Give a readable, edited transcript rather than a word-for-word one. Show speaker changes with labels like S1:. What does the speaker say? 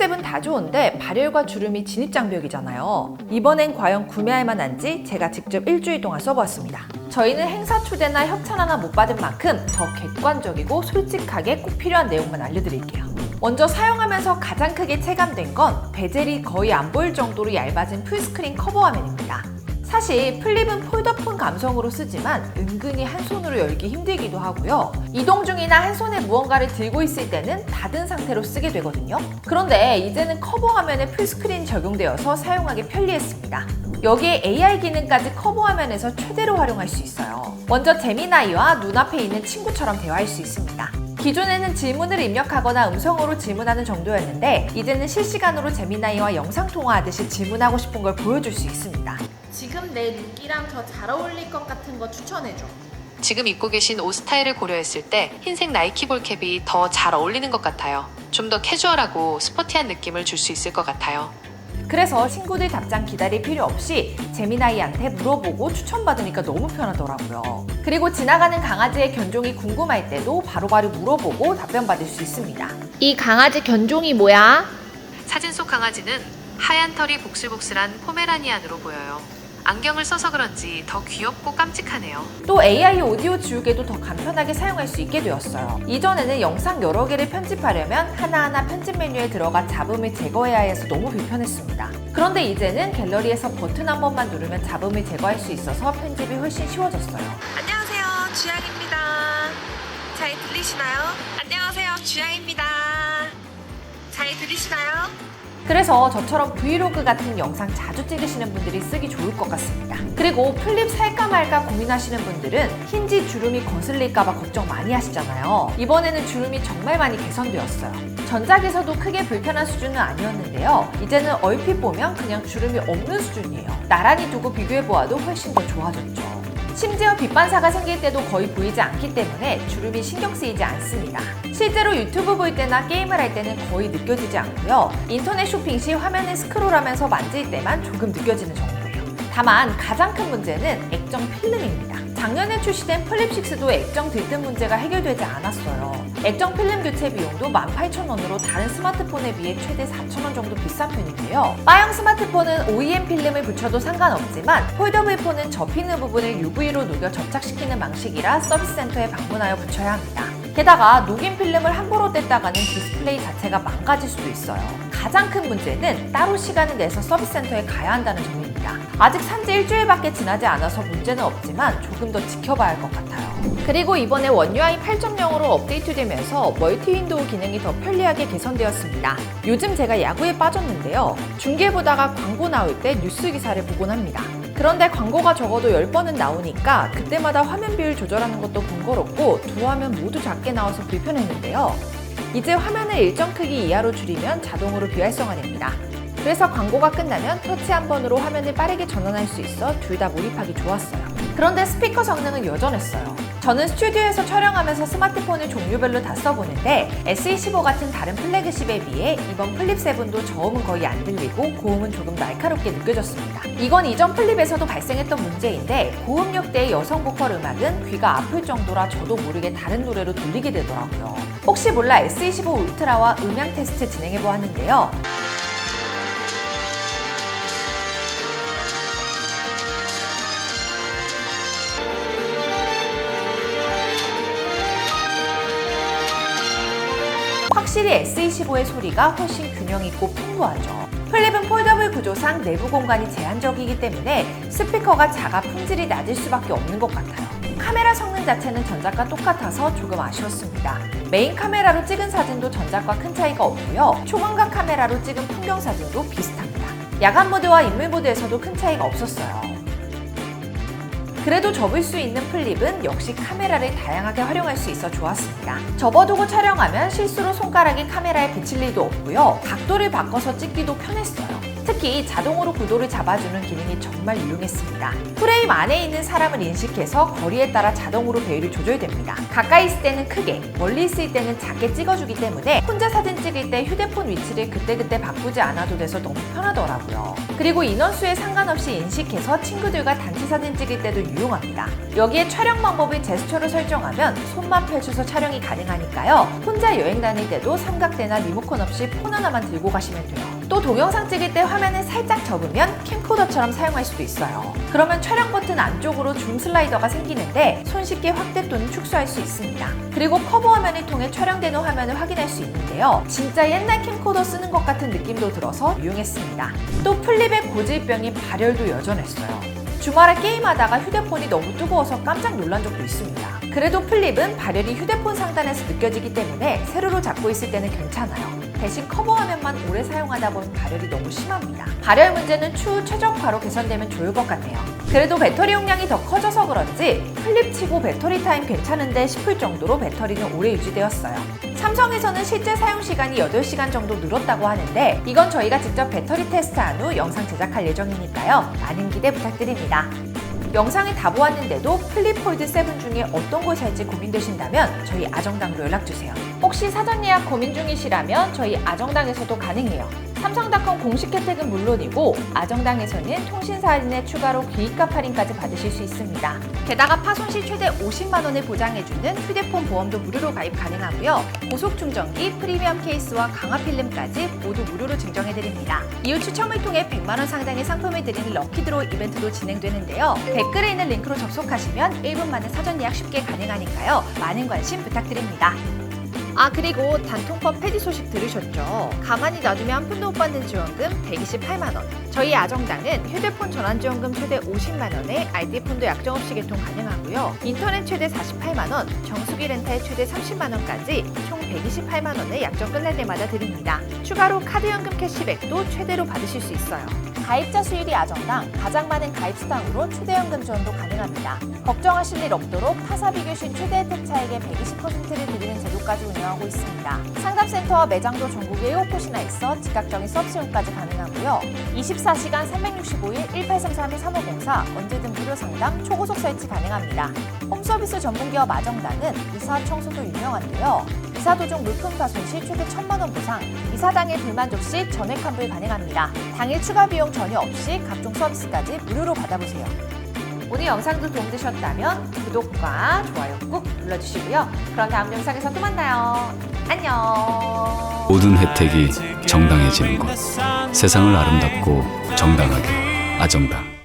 S1: 7다 좋은데 발열과 주름이 진입장벽이잖아요. 이번엔 과연 구매할 만한지 제가 직접 일주일 동안 써보았습니다. 저희는 행사 초대나 협찬 하나 못 받은 만큼 더 객관적이고 솔직하게 꼭 필요한 내용만 알려드릴게요. 먼저 사용하면서 가장 크게 체감된 건 베젤이 거의 안 보일 정도로 얇아진 풀스크린 커버 화면입니다. 사실 플립은 폴더폰 감성으로 쓰지만 은근히 한 손으로 열기 힘들기도 하고요. 이동 중이나 한 손에 무언가를 들고 있을 때는 닫은 상태로 쓰게 되거든요. 그런데 이제는 커버 화면에 풀스크린이 적용되어서 사용하기 편리했습니다. 여기에 AR 기능까지 커버 화면에서 최대로 활용할 수 있어요. 먼저 제미나이와 눈앞에 있는 친구처럼 대화할 수 있습니다. 기존에는 질문을 입력하거나 음성으로 질문하는 정도였는데 이제는 실시간으로 제미나이와 영상통화하듯이 질문하고 싶은 걸 보여줄 수 있습니다.
S2: 지금 내 룩이랑 더 잘 어울릴 것 같은 거 추천해줘.
S3: 지금 입고 계신 옷 스타일을 고려했을 때 흰색 나이키 볼캡이 더 잘 어울리는 것 같아요. 좀 더 캐주얼하고 스포티한 느낌을 줄 수 있을 것 같아요.
S1: 그래서 친구들 답장 기다릴 필요 없이 제미나이한테 물어보고 추천받으니까 너무 편하더라고요. 그리고 지나가는 강아지의 견종이 궁금할 때도 바로바로 물어보고 답변받을 수 있습니다.
S2: 이 강아지 견종이 뭐야?
S3: 사진 속 강아지는 하얀 털이 복슬복슬한 포메라니안으로 보여요. 안경을 써서 그런지 더 귀엽고 깜찍하네요.
S1: 또 AI 오디오 지우개도 더 간편하게 사용할 수 있게 되었어요. 이전에는 영상 여러 개를 편집하려면 하나하나 편집 메뉴에 들어가 잡음을 제거해야 해서 너무 불편했습니다. 그런데 이제는 갤러리에서 버튼 한 번만 누르면 잡음을 제거할 수 있어서 편집이 훨씬 쉬워졌어요.
S4: 안녕하세요, 주양입니다. 잘 들리시나요? 안녕하세요, 주양입니다. 잘 들리시나요?
S1: 그래서 저처럼 브이로그 같은 영상 자주 찍으시는 분들이 쓰기 좋을 것 같습니다. 그리고 플립 살까 말까 고민하시는 분들은 힌지 주름이 거슬릴까봐 걱정 많이 하시잖아요. 이번에는 주름이 정말 많이 개선되었어요. 전작에서도 크게 불편한 수준은 아니었는데요. 이제는 얼핏 보면 그냥 주름이 없는 수준이에요. 나란히 두고 비교해보아도 훨씬 더 좋아졌죠. 심지어 빛반사가 생길 때도 거의 보이지 않기 때문에 주름이 신경 쓰이지 않습니다. 실제로 유튜브 볼 때나 게임을 할 때는 거의 느껴지지 않고요. 인터넷 쇼핑 시 화면을 스크롤하면서 만질 때만 조금 느껴지는 정도예요. 다만 가장 큰 문제는 액정 필름입니다. 작년에 출시된 플립6도 액정 들뜸 문제가 해결되지 않았어요. 액정 필름 교체 비용도 18,000원으로 다른 스마트폰에 비해 최대 4,000원 정도 비싼 편인데요. 바형 스마트폰은 OEM 필름을 붙여도 상관없지만 폴더블 폰은 접히는 부분을 UV로 녹여 접착시키는 방식이라 서비스 센터에 방문하여 붙여야 합니다. 게다가 녹인 필름을 함부로 뗐다가는 디스플레이 자체가 망가질 수도 있어요. 가장 큰 문제는 따로 시간을 내서 서비스 센터에 가야 한다는 점입니다. 아직 산지 일주일밖에 지나지 않아서 문제는 없지만 조금 더 지켜봐야 할 것 같아요. 그리고 이번에 원UI 8.0으로 업데이트되면서 멀티 윈도우 기능이 더 편리하게 개선되었습니다. 요즘 제가 야구에 빠졌는데요. 중계 보다가 광고 나올 때 뉴스 기사를 보곤 합니다. 그런데 광고가 적어도 10번은 나오니까 그때마다 화면 비율 조절하는 것도 번거롭고 두 화면 모두 작게 나와서 불편했는데요. 이제 화면을 일정 크기 이하로 줄이면 자동으로 비활성화됩니다. 그래서 광고가 끝나면 터치 한 번으로 화면을 빠르게 전환할 수 있어 둘 다 몰입하기 좋았어요. 그런데 스피커 성능은 여전했어요. 저는 스튜디오에서 촬영하면서 스마트폰을 종류별로 다 써보는데 SE15 같은 다른 플래그십에 비해 이번 플립7도 저음은 거의 안 들리고 고음은 조금 날카롭게 느껴졌습니다. 이건 이전 플립에서도 발생했던 문제인데 고음역대의 여성 보컬 음악은 귀가 아플 정도라 저도 모르게 다른 노래로 들리게 되더라고요. 혹시 몰라 SE15 울트라와 음향 테스트 진행해보았는데요. 확실히 SE15의 소리가 훨씬 균형있고 풍부하죠. 플립은 폴더블 구조상 내부 공간이 제한적이기 때문에 스피커가 작아 품질이 낮을 수밖에 없는 것 같아요. 카메라 성능 자체는 전작과 똑같아서 조금 아쉬웠습니다. 메인 카메라로 찍은 사진도 전작과 큰 차이가 없고요. 초광각 카메라로 찍은 풍경 사진도 비슷합니다. 야간 모드와 인물 모드에서도 큰 차이가 없었어요. 그래도 접을 수 있는 플립은 역시 카메라를 다양하게 활용할 수 있어 좋았습니다. 접어두고 촬영하면 실수로 손가락이 카메라에 비칠 일도 없고요. 각도를 바꿔서 찍기도 편했어요. 특히 특히 자동으로 구도를 잡아주는 기능이 정말 유용했습니다. 프레임 안에 있는 사람을 인식해서 거리에 따라 자동으로 배율이 조절됩니다. 가까이 있을 때는 크게, 멀리 있을 때는 작게 찍어주기 때문에 혼자 사진 찍을 때 휴대폰 위치를 그때그때 바꾸지 않아도 돼서 너무 편하더라고요. 그리고 인원수에 상관없이 인식해서 친구들과 단체 사진 찍을 때도 유용합니다. 여기에 촬영 방법을 제스처로 설정하면 손만 펼쳐서 촬영이 가능하니까요. 혼자 여행 다닐 때도 삼각대나 리모컨 없이 폰 하나만 들고 가시면 돼요. 또 동영상 찍을 때 화면을 살짝 접으면 캠코더처럼 사용할 수도 있어요. 그러면 촬영 버튼 안쪽으로 줌 슬라이더가 생기는데 손쉽게 확대 또는 축소할 수 있습니다. 그리고 커버 화면을 통해 촬영되는 화면을 확인할 수 있는데요. 진짜 옛날 캠코더 쓰는 것 같은 느낌도 들어서 유용했습니다. 또 플립의 고질병인 발열도 여전했어요. 주말에 게임하다가 휴대폰이 너무 뜨거워서 깜짝 놀란 적도 있습니다. 그래도 플립은 발열이 휴대폰 상단에서 느껴지기 때문에 세로로 잡고 있을 때는 괜찮아요. 대신 커버 화면만 오래 사용하다 보면 발열이 너무 심합니다. 발열 문제는 추후 최적화로 개선되면 좋을 것 같네요. 그래도 배터리 용량이 더 커져서 그런지 플립치고 배터리 타임 괜찮은데 싶을 정도로 배터리는 오래 유지되었어요. 삼성에서는 실제 사용 시간이 8시간 정도 늘었다고 하는데 이건 저희가 직접 배터리 테스트한 후 영상 제작할 예정이니까요. 많은 기대 부탁드립니다. 영상을 다 보았는데도 플립 폴드 7 중에 어떤 걸 살지 고민되신다면 저희 아정당으로 연락주세요. 혹시 사전 예약 고민 중이시라면 저희 아정당에서도 가능해요. 삼성닷컴 공식 혜택은 물론이고 아정당에서는 통신사 할인에 추가로 기기값 할인까지 받으실 수 있습니다. 게다가 파손 시 최대 50만 원을 보장해주는 휴대폰 보험도 무료로 가입 가능하고요. 고속 충전기, 프리미엄 케이스와 강화 필름까지 모두 무료로 증정해드립니다. 이후 추첨을 통해 100만 원 상당의 상품을 드리는 럭키드로우 이벤트도 진행되는데요. 댓글에 있는 링크로 접속하시면 1분 만에 사전 예약 쉽게 가능하니까요. 많은 관심 부탁드립니다. 그리고 단통법 폐지 소식 들으셨죠? 가만히 놔두면 한 푼도 못 받는 지원금 128만 원. 저희 아정당은 휴대폰 전환지원금 최대 50만 원에 알뜰폰도 약정 없이 개통 가능하고요. 인터넷 최대 48만 원, 정수기 렌탈 최대 30만 원까지 총 128만 원을 약정 끝날 때마다 드립니다. 추가로 카드연금 캐시백도 최대로 받으실 수 있어요. 가입자 수율이 아정당 가장 많은 가입 수당으로 초대연금 지원도 가능합니다. 걱정하실 일 없도록 타사 비교신 최대 혜택 차액의 120%를 드리는 제도까지 운영하고 있습니다. 상담센터와 매장도 전국에 7곳이나 있어 즉각적인 서비스용까지 가능하고요. 24시간 365일 1833-3504 언제든 무료 상담, 초고속 설치 가능합니다. 홈서비스 전문기업 아정당은 이사 청소도 유명한데요. 이사 도중 물품 파손 시 최대 1,000만 원 보상, 이사 당일 불만족 시 전액 환불 가능합니다. 당일 추가 비용 전혀 없이 각종 서비스까지 무료로 받아보세요. 오늘 영상도 도움되셨다면 구독과 좋아요 꾹 눌러주시고요. 그럼 다음 영상에서 또 만나요. 안녕.
S5: 모든 혜택이 정당해지는 곳. 세상을 아름답고 정당하게 아정당.